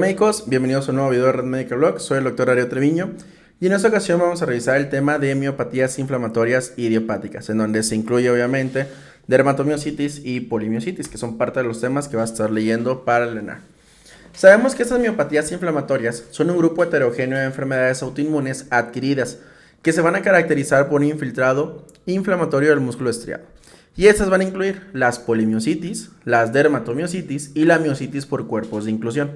Médicos, bienvenidos a un nuevo video de Red Médica Blog. Soy el doctor Darío Treviño y en esta ocasión vamos a revisar el tema de miopatías inflamatorias idiopáticas, en donde se incluye obviamente dermatomiositis y polimiositis, que son parte de los temas que vas a estar leyendo para el ENAR. Sabemos que estas miopatías inflamatorias son un grupo heterogéneo de enfermedades autoinmunes adquiridas que se van a caracterizar por un infiltrado inflamatorio del músculo estriado. Y estas van a incluir las polimiositis, las dermatomiositis y la miositis por cuerpos de inclusión.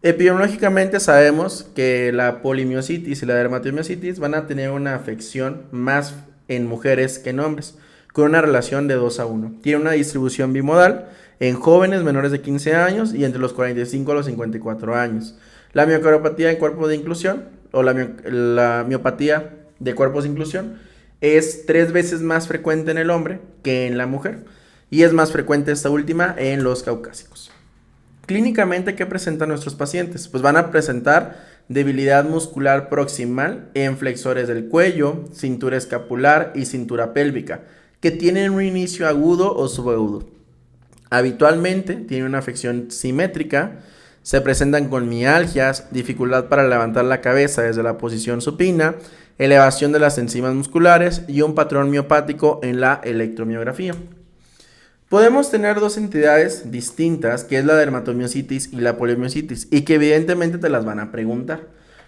Epidemiológicamente sabemos que la polimiositis y la dermatomiositis van a tener una afección más en mujeres que en hombres, con una relación de 2:1. Tiene una distribución bimodal en jóvenes menores de 15 años y entre los 45 a los 54 años. La miocardiopatía en cuerpos de inclusión o la miopatía de cuerpos de inclusión es 3 veces más frecuente en el hombre que en la mujer y es más frecuente esta última en los caucásicos. Clínicamente, ¿qué presentan nuestros pacientes? Pues van a presentar debilidad muscular proximal en flexores del cuello, cintura escapular y cintura pélvica, que tienen un inicio agudo o subagudo. Habitualmente tienen una afección simétrica, se presentan con mialgias, dificultad para levantar la cabeza desde la posición supina, elevación de las enzimas musculares y un patrón miopático en la electromiografía. Podemos tener dos entidades distintas, que es la dermatomiositis y la polimiositis, y que evidentemente te las van a preguntar.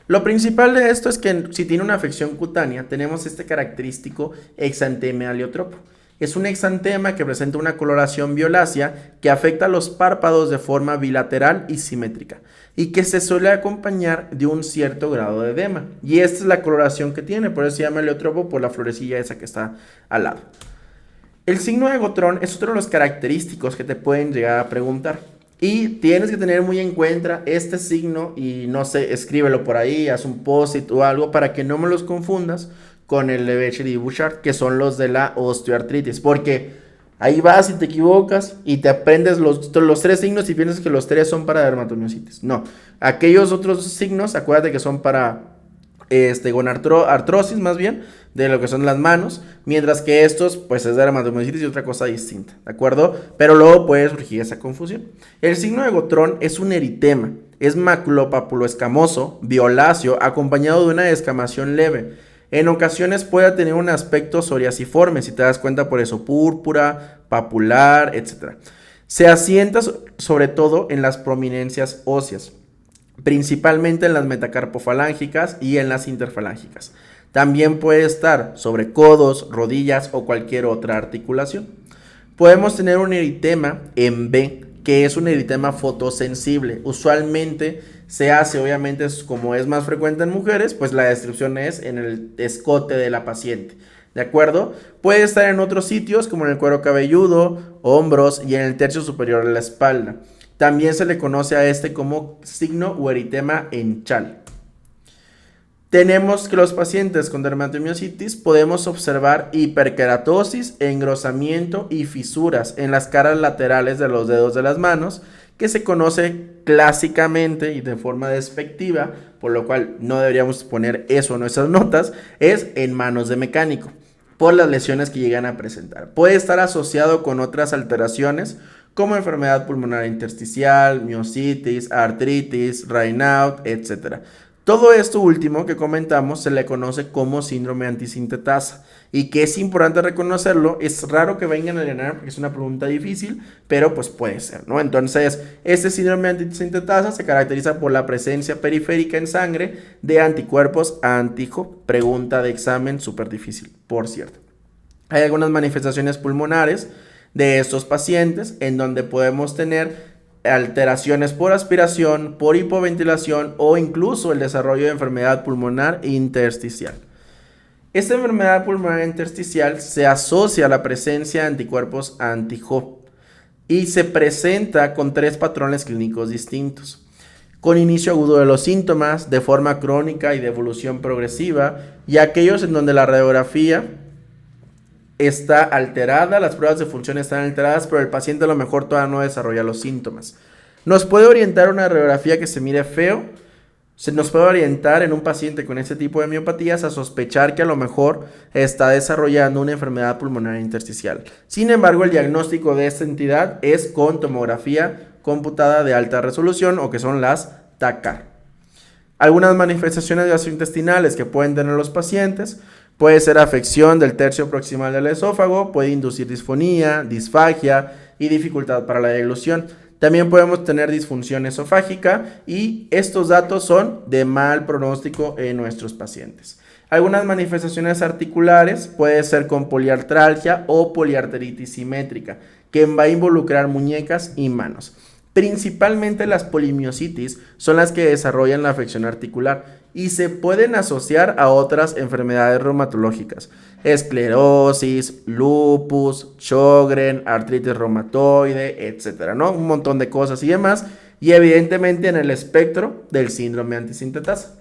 Lo principal de esto es que si tiene una afección cutánea, tenemos este característico exantema heliotropo. Es un exantema que presenta una coloración violácea que afecta a los párpados de forma bilateral y simétrica, y que se suele acompañar de un cierto grado de edema. Y esta es la coloración que tiene, por eso se llama heliotropo, por la florecilla esa que está al lado. El signo de Gotrón es otro de los característicos que te pueden llegar a preguntar. Y tienes que tener muy en cuenta este signo y no sé, escríbelo por ahí, haz un post-it o algo para que no me los confundas con el de Behçet y Bouchard, que son los de la osteoartritis. Porque ahí vas y te equivocas y te aprendes los 3 signos y piensas que los 3 son para dermatomiositis. No, aquellos otros signos, acuérdate que son para artrosis más bien, de lo que son las manos, mientras que estos, pues es dermatomiositis y otra cosa distinta, ¿de acuerdo? Pero luego puede surgir esa confusión. El signo de Gotrón es un eritema, es maculopapuloescamoso, violáceo, acompañado de una descamación leve. En ocasiones puede tener un aspecto psoriasiforme, si te das cuenta por eso, púrpura, papular, etc. Se asienta sobre todo en las prominencias óseas, principalmente en las metacarpofalángicas y en las interfalángicas. También puede estar sobre codos, rodillas o cualquier otra articulación. Podemos tener un eritema en B, que es un eritema fotosensible. Usualmente se hace, obviamente, como es más frecuente en mujeres, pues la descripción es en el escote de la paciente. ¿De acuerdo? Puede estar en otros sitios como en el cuero cabelludo, hombros y en el tercio superior de la espalda. También se le conoce a este como signo o eritema en chal. Tenemos que los pacientes con dermatomiositis podemos observar hiperkeratosis, engrosamiento y fisuras en las caras laterales de los dedos de las manos, que se conoce clásicamente y de forma despectiva, por lo cual no deberíamos poner eso en nuestras notas, es en manos de mecánico, por las lesiones que llegan a presentar. Puede estar asociado con otras alteraciones, como enfermedad pulmonar intersticial, miositis, artritis, Raynaud, etc. Todo esto último que comentamos se le conoce como síndrome antisintetasa y que es importante reconocerlo. Es raro que vengan a llenar porque es una pregunta difícil, pero pues puede ser, ¿no? Entonces, este síndrome antisintetasa se caracteriza por la presencia periférica en sangre de anticuerpos anti-IgG. Pregunta de examen súper difícil, por cierto. Hay algunas manifestaciones pulmonares de estos pacientes en donde podemos tener alteraciones por aspiración, por hipoventilación o incluso el desarrollo de enfermedad pulmonar intersticial. Esta enfermedad pulmonar intersticial se asocia a la presencia de anticuerpos anti-IgG y se presenta con 3 patrones clínicos distintos: con inicio agudo de los síntomas, de forma crónica y de evolución progresiva, y aquellos en donde la radiografía está alterada, las pruebas de función están alteradas, pero el paciente a lo mejor todavía no desarrolla los síntomas. Nos puede orientar una radiografía que se mire feo, se nos puede orientar en un paciente con este tipo de miopatías a sospechar que a lo mejor está desarrollando una enfermedad pulmonar intersticial. Sin embargo, el diagnóstico de esta entidad es con tomografía computada de alta resolución o que son las TACAR. Algunas manifestaciones gastrointestinales que pueden tener los pacientes puede ser afección del tercio proximal del esófago, puede inducir disfonía, disfagia y dificultad para la deglución. También podemos tener disfunción esofágica y estos datos son de mal pronóstico en nuestros pacientes. Algunas manifestaciones articulares puede ser con poliartralgia o poliarteritis simétrica, que va a involucrar muñecas y manos. Principalmente las polimiositis son las que desarrollan la afección articular y se pueden asociar a otras enfermedades reumatológicas, esclerosis, lupus, Sjögren, artritis reumatoide, etcétera, ¿no? Un montón de cosas y demás, y evidentemente en el espectro del síndrome antisintetasa.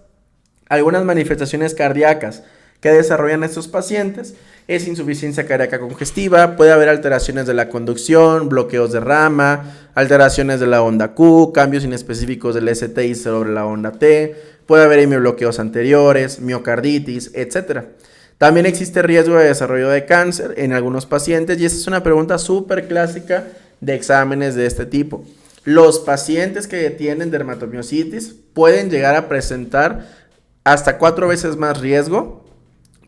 Algunas manifestaciones cardíacas que desarrollan estos pacientes es insuficiencia cardíaca congestiva, puede haber alteraciones de la conducción, bloqueos de rama, alteraciones de la onda Q, cambios inespecíficos del STI sobre la onda T, puede haber hemiobloqueos anteriores, miocarditis, etc. También existe riesgo de desarrollo de cáncer en algunos pacientes y esta es una pregunta súper clásica de exámenes de este tipo. Los pacientes que tienen dermatomiositis pueden llegar a presentar hasta 4 veces más riesgo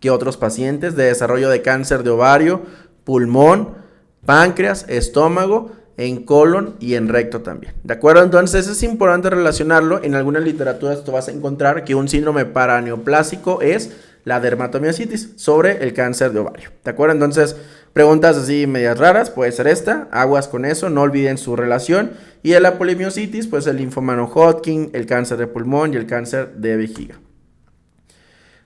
que otros pacientes de desarrollo de cáncer de ovario, pulmón, páncreas, estómago, en colon y en recto también. ¿De acuerdo? Entonces es importante relacionarlo. En algunas literaturas tú vas a encontrar que un síndrome paraneoplásico es la dermatomiositis sobre el cáncer de ovario. ¿De acuerdo? Entonces, preguntas así medias raras, puede ser esta, aguas con eso, no olviden su relación. Y en la polimiositis, pues el linfoma no Hodgkin, el cáncer de pulmón y el cáncer de vejiga.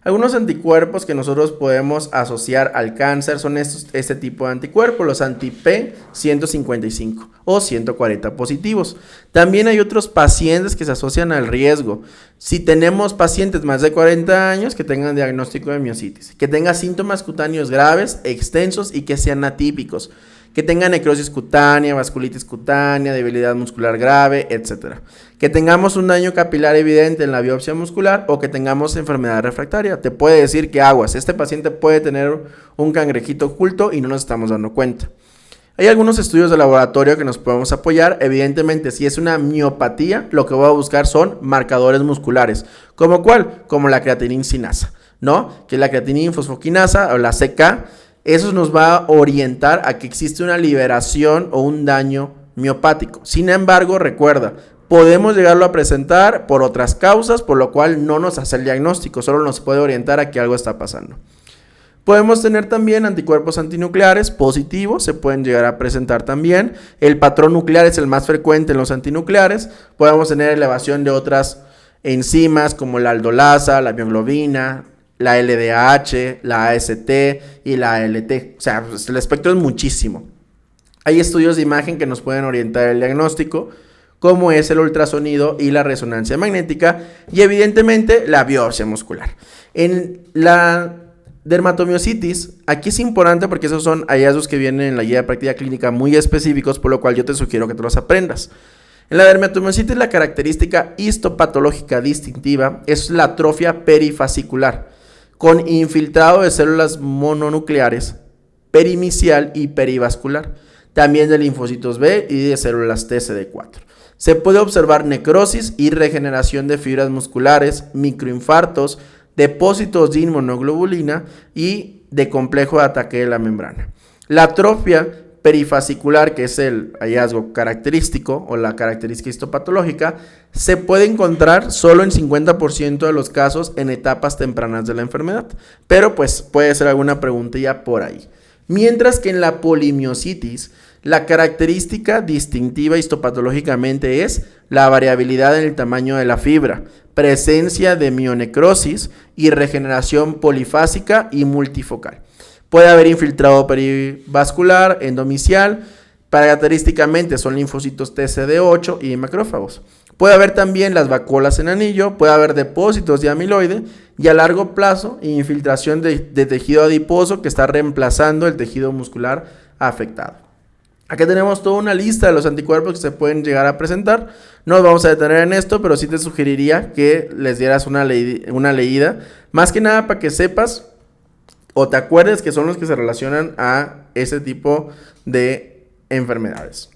Algunos anticuerpos que nosotros podemos asociar al cáncer son este tipo de anticuerpos, los anti-P155 o 140 positivos. También hay otros pacientes que se asocian al riesgo. Si tenemos pacientes más de 40 años que tengan diagnóstico de miositis, que tengan síntomas cutáneos graves, extensos y que sean atípicos, que tengan necrosis cutánea, vasculitis cutánea, debilidad muscular grave, etc. Que tengamos un daño capilar evidente en la biopsia muscular o que tengamos enfermedad refractaria. Te puede decir que aguas, este paciente puede tener un cangrejito oculto y no nos estamos dando cuenta. Hay algunos estudios de laboratorio que nos podemos apoyar. Evidentemente, si es una miopatía, lo que voy a buscar son marcadores musculares. ¿Como cuál? Como la creatinina sinasa, ¿no? Que es la creatinina fosfoquinasa o la CK. Eso nos va a orientar a que existe una liberación o un daño miopático. Sin embargo, recuerda, podemos llegarlo a presentar por otras causas, por lo cual no nos hace el diagnóstico, solo nos puede orientar a que algo está pasando. Podemos tener también anticuerpos antinucleares positivos, se pueden llegar a presentar también. El patrón nuclear es el más frecuente en los antinucleares. Podemos tener elevación de otras enzimas como la aldolasa, la mioglobina, la LDH, la AST y la ALT. O sea, pues el espectro es muchísimo. Hay estudios de imagen que nos pueden orientar el diagnóstico, como es el ultrasonido y la resonancia magnética, y evidentemente la biopsia muscular. En la dermatomiositis, aquí es importante porque esos son hallazgos que vienen en la guía de práctica clínica muy específicos, por lo cual yo te sugiero que te los aprendas. En la dermatomiositis, la característica histopatológica distintiva es la atrofia perifascicular, con infiltrado de células mononucleares, perimicial y perivascular, también de linfocitos B y de células TCD4. Se puede observar necrosis y regeneración de fibras musculares, microinfartos, depósitos de inmunoglobulina y de complejo de ataque de la membrana. La atrofia perifascicular, que es el hallazgo característico o la característica histopatológica, se puede encontrar solo en 50% de los casos en etapas tempranas de la enfermedad, pero pues puede ser alguna preguntilla por ahí. Mientras que en la polimiositis, la característica distintiva histopatológicamente es la variabilidad en el tamaño de la fibra, presencia de mionecrosis y regeneración polifásica y multifocal. Puede haber infiltrado perivascular, endomicial, característicamente son linfocitos TCD8 y macrófagos. Puede haber también las vacuolas en anillo, puede haber depósitos de amiloide y a largo plazo infiltración de tejido adiposo que está reemplazando el tejido muscular afectado. Aquí tenemos toda una lista de los anticuerpos que se pueden llegar a presentar. No nos vamos a detener en esto, pero sí te sugeriría que les dieras una leída, más que nada para que sepas o te acuerdes que son los que se relacionan a ese tipo de enfermedades.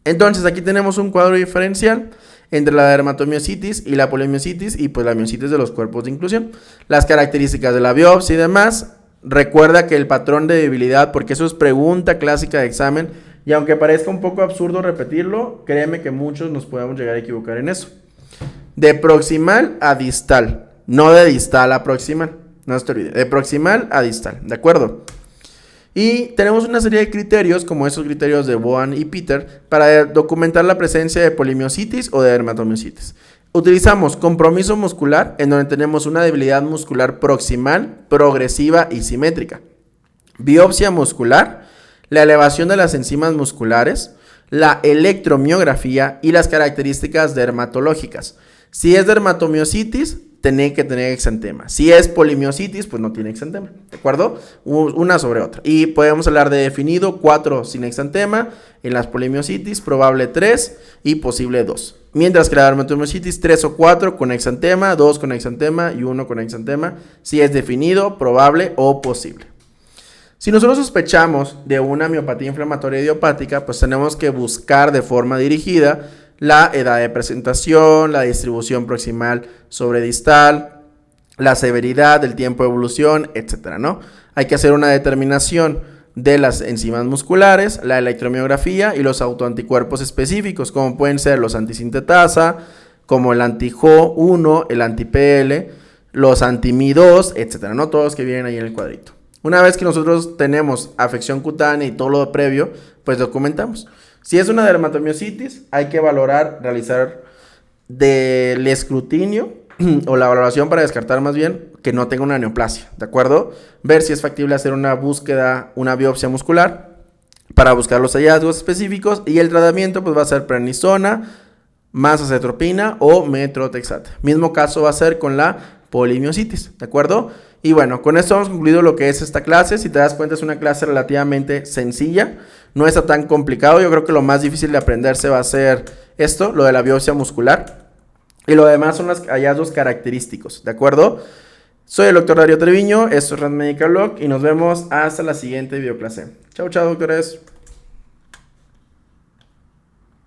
Entonces aquí tenemos un cuadro diferencial entre la dermatomiositis y la polimiositis y pues la miositis de los cuerpos de inclusión. Las características de la biopsia y demás. Recuerda que el patrón de debilidad, porque eso es pregunta clásica de examen, y aunque parezca un poco absurdo repetirlo, créeme que muchos nos podemos llegar a equivocar en eso. De proximal a distal, no de distal a proximal, no se te olvide, de proximal a distal, ¿de acuerdo? Y tenemos una serie de criterios, como esos criterios de Bohan y Peter, para documentar la presencia de polimiositis o de dermatomiositis. Utilizamos compromiso muscular, en donde tenemos una debilidad muscular proximal, progresiva y simétrica. Biopsia muscular, la elevación de las enzimas musculares, la electromiografía y las características dermatológicas. Si es dermatomiositis, tiene que tener exantema. Si es polimiositis, pues no tiene exantema, ¿de acuerdo? Una sobre otra. Y podemos hablar de definido 4 sin exantema, en las polimiositis probable 3 y posible 2. Mientras que la dermatomiositis 3 o 4 con exantema, 2 con exantema y 1 con exantema, si es definido, probable o posible. Si nosotros sospechamos de una miopatía inflamatoria idiopática, pues tenemos que buscar de forma dirigida la edad de presentación, la distribución proximal sobre distal, la severidad, el tiempo de evolución, etcétera, ¿no? Hay que hacer una determinación de las enzimas musculares, la electromiografía y los autoanticuerpos específicos, como pueden ser los antisintetasa, como el anti-Jo1, el anti-PL, los anti-Mi2, etcétera, ¿no? Todos que vienen ahí en el cuadrito. Una vez que nosotros tenemos afección cutánea y todo lo previo, pues documentamos. Si es una dermatomiositis, hay que realizar del escrutinio o la valoración para descartar más bien que no tenga una neoplasia, ¿de acuerdo? Ver si es factible hacer una búsqueda, una biopsia muscular para buscar los hallazgos específicos y el tratamiento pues va a ser prednisona, más acetropina o metrotexate. Mismo caso va a ser con la polimiositis, ¿de acuerdo? Y bueno, con esto hemos concluido lo que es esta clase. Si te das cuenta, es una clase relativamente sencilla, no está tan complicado. Yo creo que lo más difícil de aprenderse va a ser esto, lo de la biopsia muscular. Y lo demás son los hallazgos característicos, ¿de acuerdo? Soy el doctor Darío Treviño, esto es Red Medical Blog y nos vemos hasta la siguiente videoclase. Chau, chau, doctores.